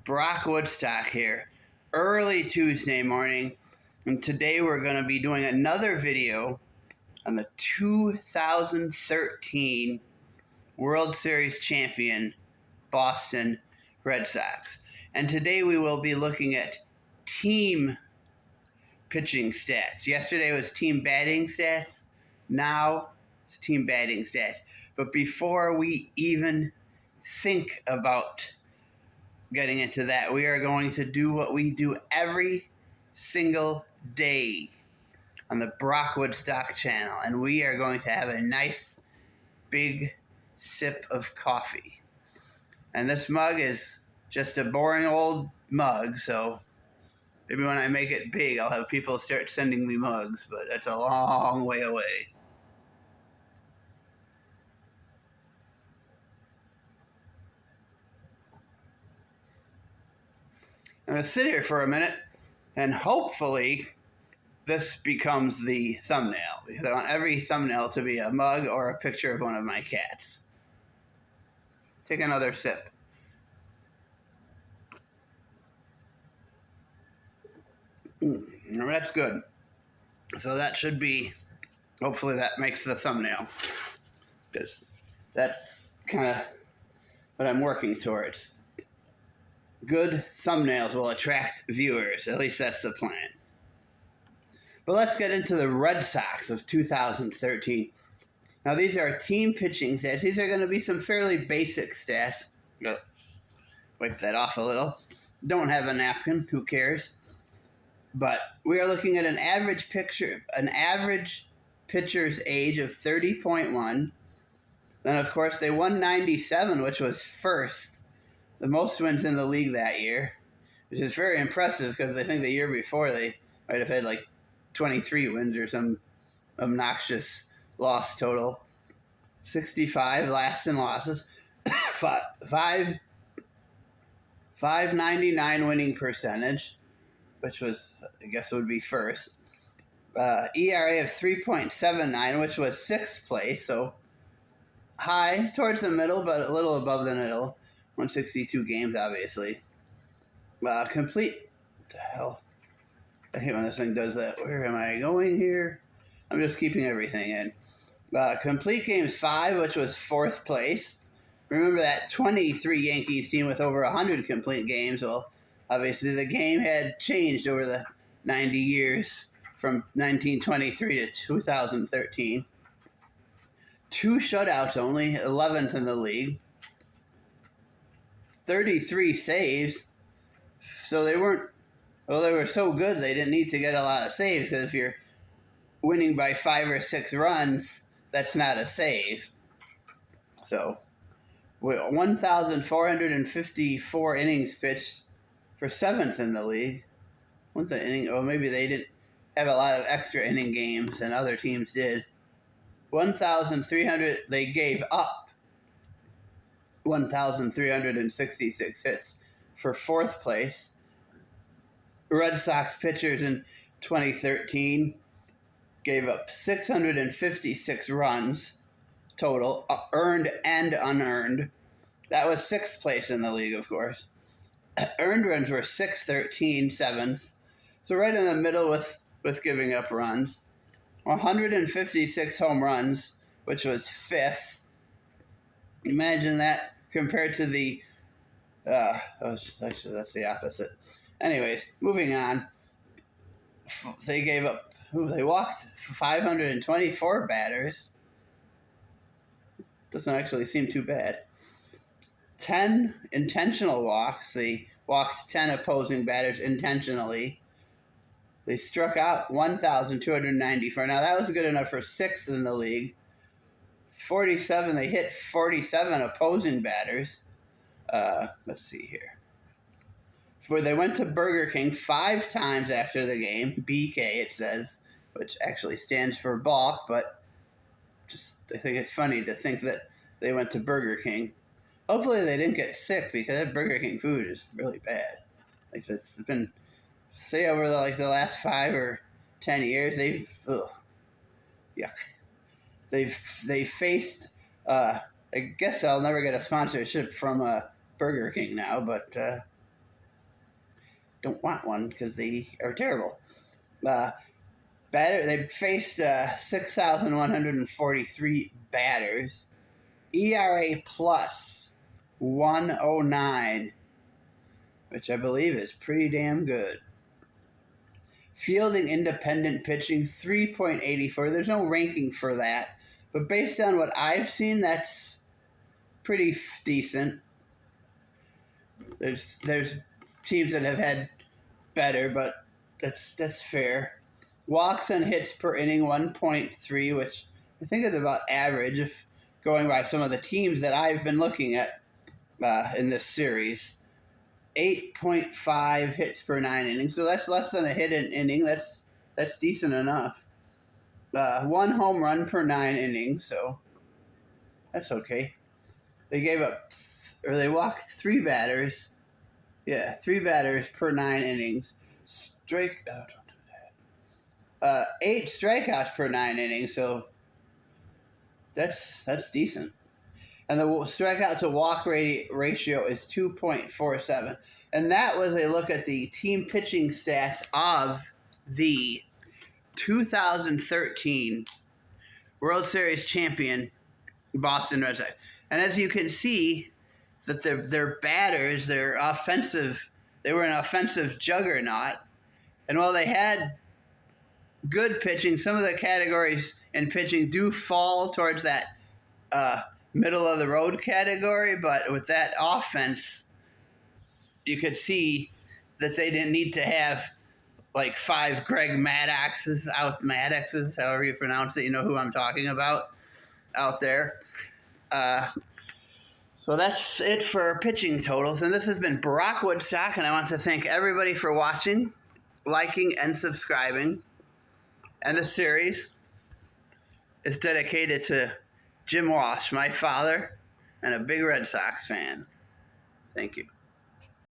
Brock Woodstock here, early Tuesday morning, and today we're going to be doing another video on the 2013 World Series champion Boston Red Sox. And today we will be looking at team pitching stats. Yesterday was team batting stats. Now it's team batting stats. But before we even think about getting into that, we are going to do what we do every single day on the Brock Woodstock channel. And we are going to have a nice big sip of coffee. And this mug is just a boring old mug, so maybe when I make it big, I'll have people start sending me mugs, but that's a long way away. I'm going to sit here for a minute, and hopefully this becomes the thumbnail, because I want every thumbnail to be a mug or a picture of one of my cats. Take another sip. That's good. So that should be, hopefully that makes the thumbnail, because that's kind of what I'm working towards. Good thumbnails will attract viewers. At least that's the plan. But let's get into the Red Sox of 2013. Now, these are team pitching stats. These are going to be some fairly basic stats. Wipe that off a little. Don't have a napkin. Who cares? But we are looking at an average pitcher's age of 30.1. Then, of course, they won 97, which was first. The most wins in the league that year, which is very impressive because I think the year before they might have had like 23 wins or some obnoxious loss total. 65 last in losses. 599 winning percentage, which was, I guess, would be first. ERA of 3.79, which was sixth place, so high towards the middle, but a little above the middle. 162 games, obviously. Complete. What the hell? I hate when this thing does that. Where am I going here? I'm just keeping everything in. Complete games 5, which was fourth place. Remember that 23 Yankees team with over 100 complete games? Well, obviously the game had changed over the 90 years from 1923 to 2013. 2 shutouts only, 11th in the league. 33 saves, so they were so good they didn't need to get a lot of saves, because if you're winning by 5 or 6 runs, that's not a save. So, 1,454 innings pitched for 7th in the league. Maybe they didn't have a lot of extra inning games and other teams did. 1,300, they gave up 1,366 hits for 4th place. Red Sox pitchers in 2013 gave up 656 runs total, earned and unearned. That was 6th place in the league, of course. Earned runs were 613, 7th. So right in the middle with giving up runs. 156 home runs, which was 5th. Imagine that compared to the, actually, that's the opposite. Anyways, moving on. They walked 524 batters. Doesn't actually seem too bad. 10 intentional walks. They walked 10 opposing batters intentionally. They struck out 1,294. Now, that was good enough for 6th in the league. 47, they hit 47 opposing batters. Let's see here. They went to Burger King 5 times after the game. BK, it says, which actually stands for balk, but I think it's funny to think that they went to Burger King. Hopefully they didn't get sick, because that Burger King food is really bad. Like, it's been, say, over the last 5 or 10 years, yuck. They've faced, I guess I'll never get a sponsorship from Burger King now, but don't want one because they are terrible. They faced 6,143 batters. ERA plus 109, which I believe is pretty damn good. Fielding independent pitching 3.84. There's no ranking for that, but based on what I've seen, that's pretty decent. There's teams that have had better, but that's fair. Walks and hits per inning 1.3, which I think is about average if going by some of the teams that I've been looking at in this series. 8.5 hits per 9 innings, so that's less than a hit an inning. That's decent enough. 1 home run per 9 innings, so that's okay. They walked 3 batters. Yeah, 3 batters per 9 innings. Don't do that. 8 strikeouts per 9 innings, so that's decent. And the strikeout to walk ratio is 2.47. And that was a look at the team pitching stats of the 2013 World Series champion Boston Red Sox. And as you can see, that their batters, their offensive, they were an offensive juggernaut. And while they had good pitching, some of the categories in pitching do fall towards that middle of the road category, but with that offense, you could see that they didn't need to have like 5 Greg Maddoxes, however you pronounce it, you know who I'm talking about out there. So that's it for pitching totals, and this has been Barack Woodstock, and I want to thank everybody for watching, liking, and subscribing. And the series is dedicated to Jim Walsh, my father, and a big Red Sox fan. Thank you.